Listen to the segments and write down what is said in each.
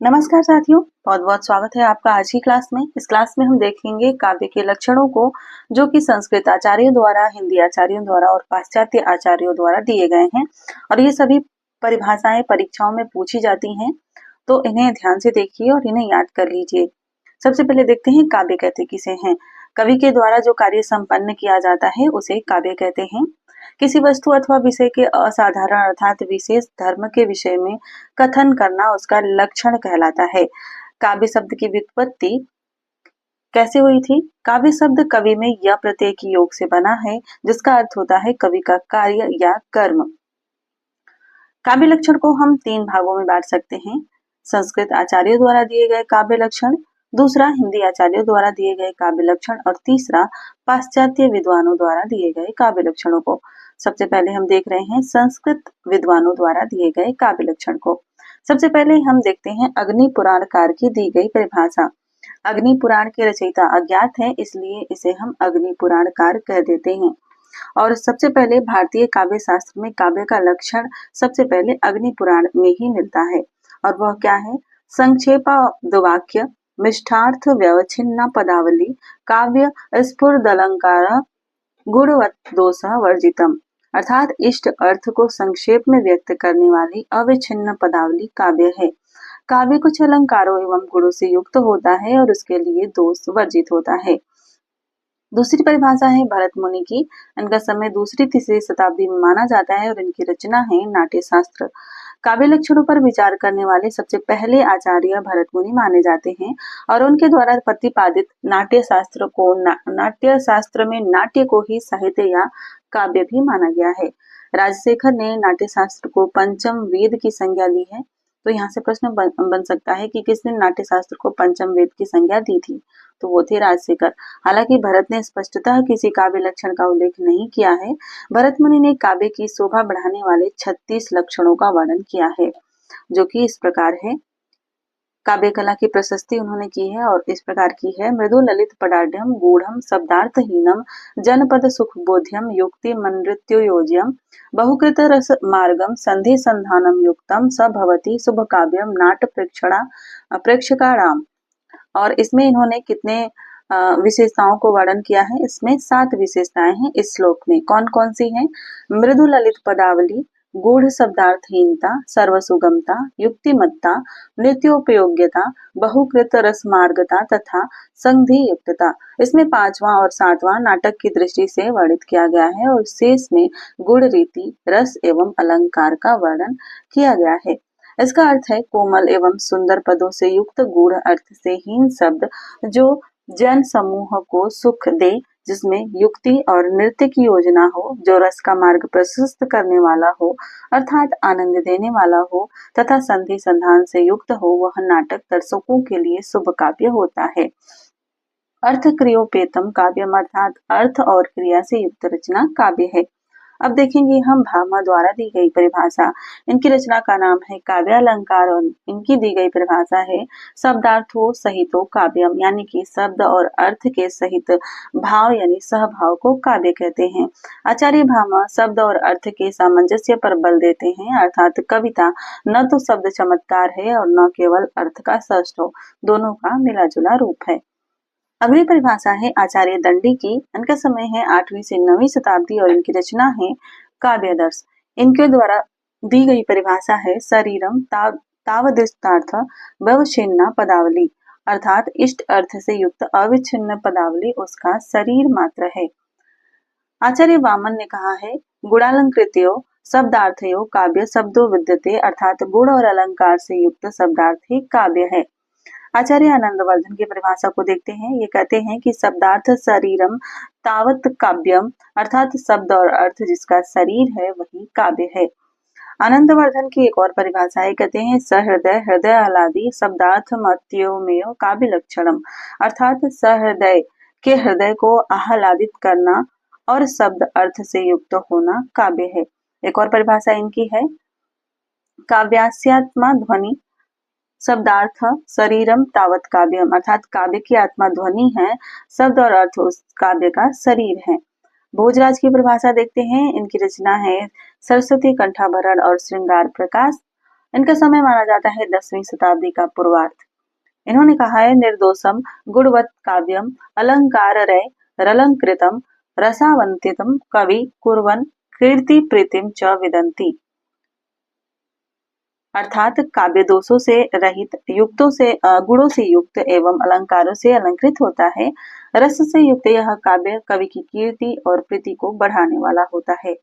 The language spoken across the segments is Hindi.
नमस्कार साथियों, बहुत बहुत स्वागत है आपका आज की क्लास में। इस क्लास में हम देखेंगे काव्य के लक्षणों को, जो कि संस्कृत आचार्यों द्वारा, हिंदी आचार्यों द्वारा और पाश्चात्य आचार्यों द्वारा दिए गए हैं और ये सभी परिभाषाएं परीक्षाओं में पूछी जाती हैं, तो इन्हें ध्यान से देखिए और इन्हें याद कर लीजिए। सबसे पहले देखते हैं काव्य कहते किसे हैं। कवि के द्वारा जो कार्य संपन्न किया जाता है उसे काव्य कहते हैं। किसी वस्तु अथवा विषय के असाधारण अर्थात विशेष धर्म के विषय में कथन करना उसका लक्षण कहलाता है। काव्य शब्द की व्युत्पत्ति कैसे हुई थी? काव्य शब्द कवि में य प्रत्यय की योग से बना है, जिसका अर्थ होता है कवि का कार्य या कर्म। काव्य लक्षण को हम 3 भागों में बांट सकते हैं। संस्कृत आचार्यों द्वारा दिए गए काव्य लक्षण, दूसरा हिंदी आचार्यों द्वारा दिए गए काव्य लक्षण और तीसरा पाश्चात्य विद्वानों द्वारा दिए गए काव्य लक्षणों को। सबसे पहले हम देख रहे हैं संस्कृत विद्वानों द्वारा दिए गए काव्य लक्षण को। सबसे पहले हम देखते हैं अग्नि पुराणकार की दी गई परिभाषा। अग्नि पुराण के रचयिता अज्ञात है, इसलिए इसे हम अग्नि पुराणकार कह देते हैं। और सबसे पहले भारतीय काव्य शास्त्र में काव्य का लक्षण सबसे पहले अग्नि पुराण में ही मिलता है, और वह क्या है? संक्षेपाद्वाक्य मिष्ठार्थ व्यवच्छिन्न पदावली काव्य स्फुरदलंकार गुणवत् दोष वर्जितम, अर्थात इष्ट अर्थ को संक्षेप में व्यक्त करने वाली अविच्छिन्न पदावली काव्य है। काव्य कुछ अलंकारों एवं गुणों से युक्त होता है और उसके लिए दोष वर्जित होता है। दूसरी परिभाषा है भरत मुनि की। इनका समय दूसरी तीसरी शताब्दी में माना जाता है और इनकी रचना है नाट्य शास्त्र। काव्य लक्षणों पर विचार करने वाले सबसे पहले आचार्य भरत मुनि माने जाते हैं और उनके द्वारा प्रतिपादित नाट्य शास्त्र को नाट्य शास्त्र में नाट्य को ही साहित्य या काव्य भी माना गया है। राजशेखर ने नाट्य शास्त्र को पंचम वेद की संज्ञा दी है। तो यहाँ से प्रश्न बन सकता है कि किसने नाट्य शास्त्र को पंचम वेद की संज्ञा दी थी? तो वो थे राजशेखर। हालांकि भरत ने स्पष्टतः किसी काव्य लक्षण का उल्लेख नहीं किया है। भरत मुनि ने काव्य की शोभा बढ़ाने वाले 36 लक्षणों का वर्णन किया है, जो कि इस प्रकार है। काव्य कला की प्रशस्ति उन्होंने की है और इस प्रकार की है। मृदु ललित पदाढ़ गूढ़ शब्दार्थहीनम जनपद सुखबोध्यम युक्ति मनृत्योयोज्यम बहुकृत रस मार्गम संधि संधानम युक्तम स भवति शुभ काव्यम नाट प्रेक्षकाणाम। और इसमें इन्होंने कितने विशेषताओं को वर्णन किया है? इसमें 7 विशेषताएं हैं इस श्लोक में। कौन कौन सी हैं? मृदु ललित पदावली, गूढ़ शब्दार्थहीनता, सर्वसुगमता, युक्तिमत्ता, नृत्योपयोग्यता, बहुकृत रसमार्गता तथा संधि युक्तता। इसमें 5वां और 7वां नाटक की दृष्टि से वर्णित किया गया है और शेष में गुण रीति, रस एवं अलंकार का वर्णन किया गया है। इसका अर्थ है कोमल एवं सुंदर पदों से युक्त गूढ़ अर्थ से हीन शब्द जो जन समूह को सुख दे, जिसमें युक्ति और नृत्य की योजना हो, जो रस का मार्ग प्रशस्त करने वाला हो अर्थात आनंद देने वाला हो तथा संधि संधान से युक्त हो, वह नाटक दर्शकों के लिए शुभ काव्य होता है। अर्थ क्रियोपेतम काव्यम अर्थात अर्थ और क्रिया से युक्त रचना काव्य है। अब देखेंगे हम भामा द्वारा दी गई परिभाषा। इनकी रचना का नाम है काव्यालंकार और इनकी दी गई परिभाषा है शब्दार्थों सहितो काव्यम, यानी कि शब्द और अर्थ के सहित भाव यानी सहभाव को काव्य कहते हैं। आचार्य भामा शब्द और अर्थ के सामंजस्य पर बल देते हैं, अर्थात कविता न तो शब्द चमत्कार है और न केवल अर्थ का षष्ठ, दोनों का मिला जुला रूप है। अगली परिभाषा है आचार्य दंडी की। इनका समय है 8वीं से 9वीं शताब्दी और इनकी रचना है काव्यादर्श। इनके द्वारा दी गई परिभाषा है शरीरम तावदृष्टार्थ व्यवच्छिन्न पदावली, अर्थात इष्ट अर्थ से युक्त अविच्छिन्न पदावली उसका शरीर मात्र है। आचार्य वामन ने कहा है गुणालंकृत्यो शब्दार्थयो काव्य शब्दों विद्यते, अर्थात गुण और अलंकार से युक्त शब्दार्थ ही काव्य है। आचार्य आनंदवर्धन की परिभाषा को देखते हैं। ये कहते हैं कि शब्दार्थ शरीरम तावत काव्यम, अर्थात शब्द और अर्थ जिसका शरीर है वही काव्य है। आनंदवर्धन की एक और परिभाषा है, कहते हैं सहृदय हृदय आह्लादी शब्दार्थ मत्योमेव काव्य लक्षणम, अर्थात सहृदय के हृदय को आह्लादित करना और शब्द अर्थ से युक्त होना काव्य है। एक और परिभाषा इनकी है काव्यास्यात्मा ध्वनि शब्दार्थ शरीरम तावत काव्यम, अर्थात काव्य की आत्मा ध्वनि है, शब्द और अर्थ उस काव्य का शरीर है। भोजराज की परिभाषा देखते हैं। इनकी रचना है सरस्वती कंठाभरण और श्रृंगार प्रकाश। इनका समय माना जाता है 10वीं शताब्दी का पूर्वार्ध। इन्होंने कहा है निर्दोषम गुणवत् काव्यम अलंकार रय रलंकृतम रसावंतितम कवि कुर्वन् कीर्ति प्रीतिम च विदंती। अर्थात काव्य दोषों से रहित, युक्तों से गुणों से युक्त एवं अलंकारों से अलंकृत होता है। रस से युक्त यह काव्य कवि की कीर्ति और प्रीति को बढ़ाने वाला होता है।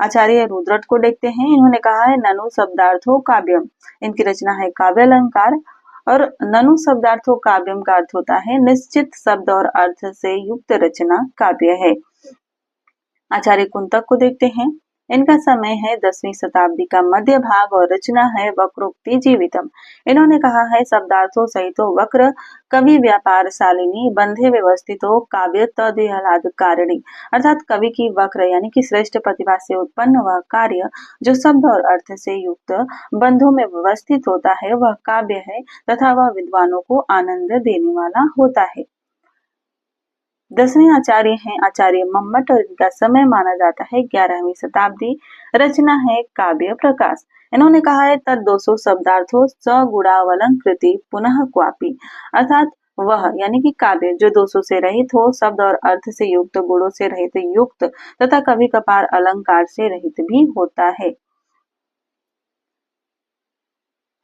आचार्य रुद्रट को देखते हैं। इन्होंने कहा है ननु शब्दार्थो काव्यम। इनकी रचना है काव्य अलंकार। और ननु शब्दार्थो काव्यम का अर्थ होता है निश्चित शब्द और अर्थ से युक्त रचना काव्य है। आचार्य कुंतक को देखते हैं। इनका समय है 10वीं शताब्दी का मध्य भाग और रचना है वक्रोक्ति जीवितम। इन्होंने कहा है शब्दार्थों सहित वक्र कवि व्यापार शालिनी बंधे व्यवस्थितो काव्य तद्विहलाद कारिणी। अर्थात कवि की वक्र यानी कि श्रेष्ठ प्रतिभा से उत्पन्न वह कार्य जो शब्द और अर्थ से युक्त बंधों में व्यवस्थित होता है वह काव्य है तथा वह विद्वानों को आनंद देने वाला होता है। 10वें आचार्य हैं आचार्य मम्मट और इनका समय माना जाता है 11वीं शताब्दी। रचना है काव्य प्रकाश। इन्होंने कहा है तद्दोषो शब्दार्थो सगुणावलंकृति पुनः क्वापि। अर्थात वह यानी कि काव्य जो दोषों से रहित हो, शब्द और अर्थ से युक्त, गुणों से रहित युक्त तथा कभी कभार अलंकार से रहित भी होता है।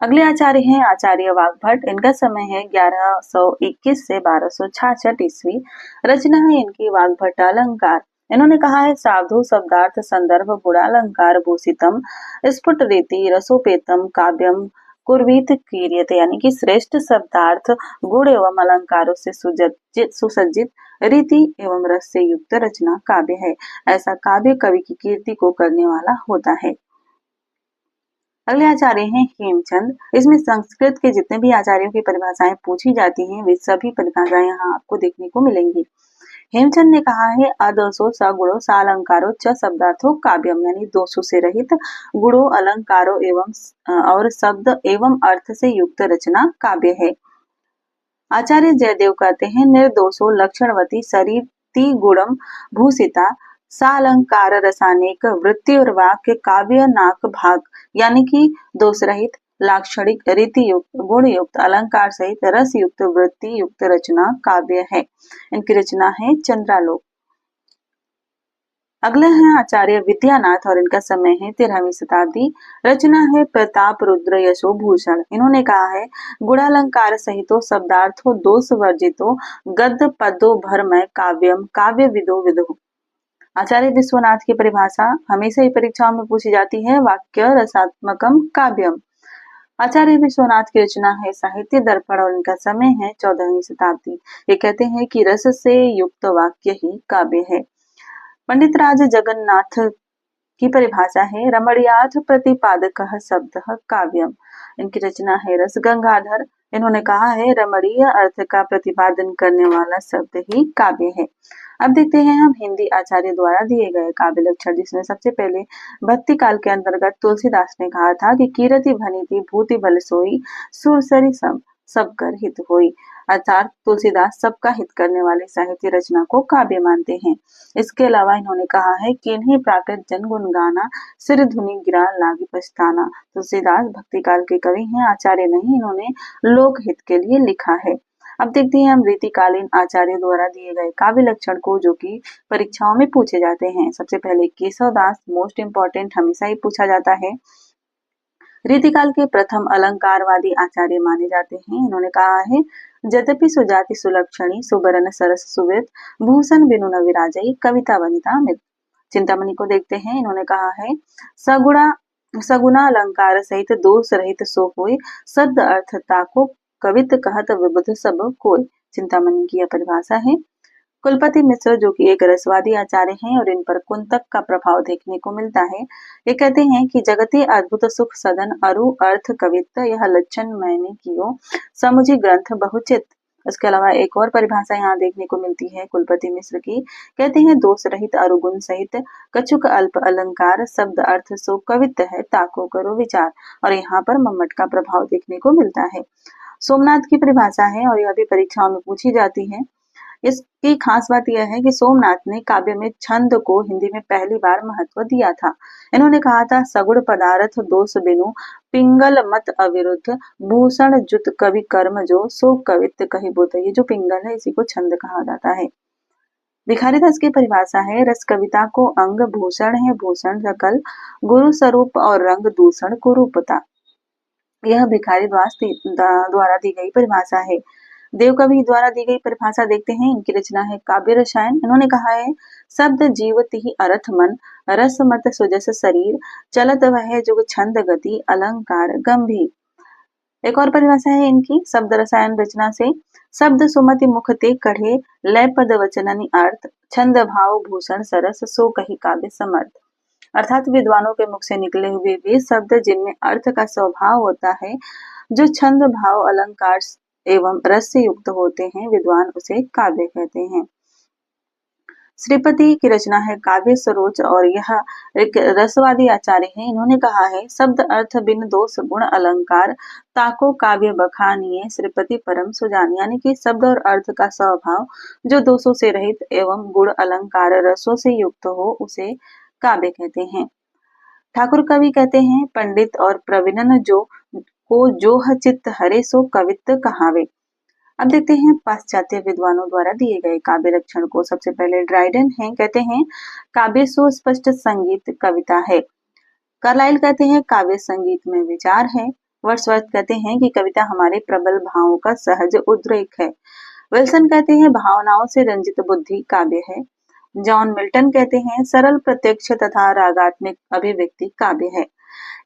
अगले आचार्य हैं आचार्य वाग्भट। इनका समय है 1121 से 1266 ईस्वी। रचना है इनकी वाग्भट अलंकार। इन्होंने कहा है साधु शब्दार्थ संदर्भ गुणालंकार भूषितम स्फुट रीति रसोपेतम काव्यम कुर्वीत कीर्यते। यानी कि श्रेष्ठ शब्दार्थ गुण एवं अलंकारों से सुसज्जित रीति एवं रस से युक्त रचना काव्य है। ऐसा काव्य कवि की कीर्ति को करने वाला होता है। अगले आचार्य हैं हेमचंद। इसमें संस्कृत के जितने भी आचार्यों की परिभाषाएं पूछी जाती हैं वे सभी परिभाषाएं यहाँ आपको देखने को मिलेंगी। हेमचंद ने कहा है अदोषो सगुणो सालंकारो च शब्दार्थो काव्यम। यानी दोषों से रहित, गुणों अलंकारों एवं और शब्द एवं अर्थ से युक्त रचना काव्य है। आचार्य जयदेव कहते हैं निर्दोषो लक्षणवती सरिति गुणम भूषिता सालंकार रसानेक वृत्ति और वाक्य काव्य नाक भाग। यानी कि दोष रहित, लाक्षणिक, रीति युक्त, गुण युक्त, अलंकार सहित रस युक्त, वृत्ति युक्त रचना काव्य है। इनकी रचना है चंद्रालोक। अगले हैं आचार्य विद्यानाथ और इनका समय है 13वीं शताब्दी। रचना है प्रताप रुद्र यशो भूषण। इन्होंने कहा है गुणालंकार सहितो शब्दार्थो दोष वर्जितो गद्य पदो भरमय काव्यम काव्य विदो विदो। आचार्य विश्वनाथ की परिभाषा हमेशा ही परीक्षाओं में पूछी जाती है वाक्य रसात्मकम काव्यम। आचार्य विश्वनाथ की रचना है साहित्य दर्पण और इनका समय है 14वीं शताब्दी। ये कहते हैं कि रस से युक्त वाक्य ही काव्य है। पंडित राज जगन्नाथ की परिभाषा है रमणीयार्थ प्रतिपादक शब्द काव्यम। इनकी रचना है रस गंगाधर। इन्होंने कहा है रमणीय अर्थ का प्रतिपादन करने वाला शब्द ही काव्य है। अब देखते हैं हम हिंदी आचार्य द्वारा दिए गए काव्य लक्षण, जिसमें सबसे पहले भक्ति काल के अंतर्गत तुलसीदास ने कहा था कि कीरति भनीति भूति बल सोई सुरसरी सब कर हित होई। अर्थात तुलसीदास सबका हित करने वाली साहित्य रचना को काव्य मानते हैं। इसके अलावा इन्होंने कहा है किन्हीं प्राकृत जन गुण गाना सिर धुनि गिरा लागी पछताना। तुलसीदास भक्ति काल के कवि हैं, आचार्य नहीं। इन्होंने लोक हित के लिए लिखा है। अब देखते हैं हम रीतिकालीन आचार्य द्वारा दिए गए काव्य लक्षण को, जो कि परीक्षाओं में पूछे जाते हैं। सबसे पहले केशवदास, मोस्ट इंपॉर्टेंट, हमेशा ही पूछा जाता है। रीतिकाल के प्रथम अलंकारवादी आचार्य माने जाते हैं। इन्होंने कहा है यद्यपि सुजाति सुलक्षणी सुबरन सरस सुवेद भूषण बिनु न विराजई कविता वनिता मित। चिंतामणि को देखते हैं। इन्होंने कहा है सगुना अलंकार सहित दोष रहित सो होय शब्द अर्थ ताको कवित कहत विबुध सब कोय। चिंतामणि की यह परिभाषा है। कुलपति मिश्र, जो कि एक रसवादी आचार्य हैं और इन पर कुंतक का प्रभाव देखने को मिलता है, ये कहते हैं कि जगते अद्भुत सुख सदन अरु अर्थ कवित्त यह लक्षण मैंने कियो समुझी ग्रंथ बहुचित। इसके अलावा एक और परिभाषा यहाँ देखने को मिलती है कुलपति मिश्र की। कहते हैं दोष रहित अरुगुण सहित कछुक अल्प अलंकार शब्द अर्थ सो कवित्त है ताको करो विचार। और यहाँ पर मम्मट का प्रभाव देखने को मिलता है। सोमनाथ की परिभाषा है और यह भी परीक्षाओं में पूछी जाती है। इसकी खास बात यह है कि सोमनाथ ने काव्य में छंद को हिंदी में पहली बार महत्व दिया था। इन्होंने कहा था, सगुण पदार्थ दोष बिनु पिंगल मत अविरुद्ध भूषण जुत कवि कर्म जो सो कवित्त कही बुध। ये जो पिंगल है इसी को छंद कहा जाता है। भिखारीदास की परिभाषा है, रस कविता को अंग भूषण है भूषण सकल गुरु स्वरूप और रंग दूषण कुरूपता। यह भिखारीदास द्वारा दी गई परिभाषा है। देवकवि द्वारा दी गई परिभाषा देखते हैं। इनकी रचना है काव्य रसायन। इन्होंने कहा है, शब्द जीवत ही अर्थ मन रस मत सुजस शरीर चलत वह जुग छंद गति अलंकार गंभीर। एक और परिभाषा है इनकी शब्द रसायन रचना से, शब्द सुमति मुख ते कढ़े लय पद वचननि अर्थ छंद भाव भूषण सरस सो कही काव्य समर्थ। अर्थात विद्वानों के मुख से निकले हुए वे शब्द जिनमें अर्थ का स्वभाव होता है, जो छंद भाव अलंकार एवं रस से युक्त होते हैं, विद्वान उसे काव्य कहते हैं। श्रीपति की रचना है काव्य सरोज और यह एक रसवादी आचार्य है। इन्होंने कहा है, शब्द अर्थ बिन दोष गुण अलंकार ताको काव्य बखानिए श्रीपति परम सुजान। यानी कि शब्द और अर्थ का स्वभाव जो दोषों से रहित एवं गुण अलंकार रसों से युक्त हो उसे काव्य कहते हैं। ठाकुर कवि कहते हैं, पंडित और प्रवीणन जो को जोह चित्त हरे सो कवित्त कहावे। अब देखते हैं पाश्चात्य विद्वानों द्वारा दिए गए काव्य लक्षण को। सबसे पहले ड्राइडन है, कहते हैं काव्य सुस्पष्ट संगीत कविता है। कार्लाइल कहते हैं काव्य संगीत में विचार है। वर्ड्सवर्थ कहते हैं कि कविता हमारे प्रबल भावों का सहज उद्रेक है। विल्सन कहते हैं भावनाओं से रंजित बुद्धि काव्य है। जॉन मिल्टन कहते हैं सरल प्रत्यक्ष तथा रागात्मक अभिव्यक्ति काव्य है।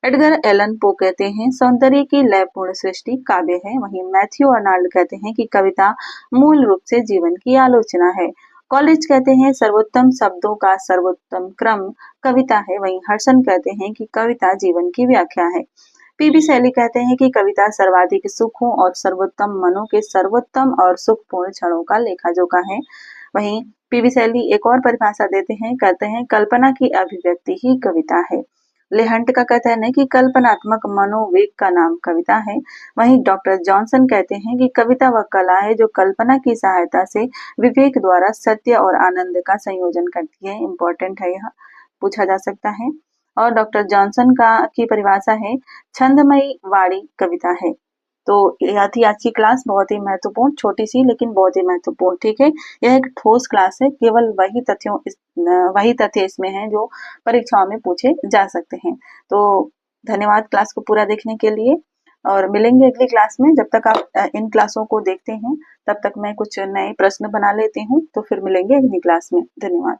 एडगर एलन पो कहते हैं सौंदर्य की लयपूर्ण सृष्टि काव्य है। वहीं मैथ्यू अर्नाल्ड कहते हैं कि कविता मूल रूप से जीवन की आलोचना है। कॉलेज कहते हैं सर्वोत्तम शब्दों का सर्वोत्तम क्रम कविता है। वहीं हर्सन कहते हैं कि कविता जीवन की व्याख्या है। पीबी शैली कहते हैं कि कविता सर्वाधिक सुखों और सर्वोत्तम मनों के सर्वोत्तम और सुखपूर्ण क्षणों का लेखाजोखा है। वहीं पीबी शैली एक और परिभाषा देते हैं, कहते हैं कल्पना की अभिव्यक्ति ही कविता है। लेहंट का कहना है कि कल्पनात्मक मनोवेग का नाम कविता है। वहीं डॉक्टर जॉनसन कहते हैं कि कविता वह कला है जो कल्पना की सहायता से विवेक द्वारा सत्य और आनंद का संयोजन करती है। इम्पोर्टेंट है, यह पूछा जा सकता है। और डॉक्टर जॉनसन की परिभाषा है छंदमयी वाणी कविता है। तो यह थी आज की क्लास, बहुत ही महत्वपूर्ण, छोटी सी लेकिन बहुत ही महत्वपूर्ण। ठीक है, यह एक ठोस क्लास है, केवल वही तथ्य इसमें हैं जो परीक्षाओं में पूछे जा सकते हैं। तो धन्यवाद क्लास को पूरा देखने के लिए, और मिलेंगे अगली क्लास में। जब तक आप इन क्लासों को देखते हैं तब तक मैं कुछ नए प्रश्न बना लेती हूँ, तो फिर मिलेंगे अगली क्लास में। धन्यवाद।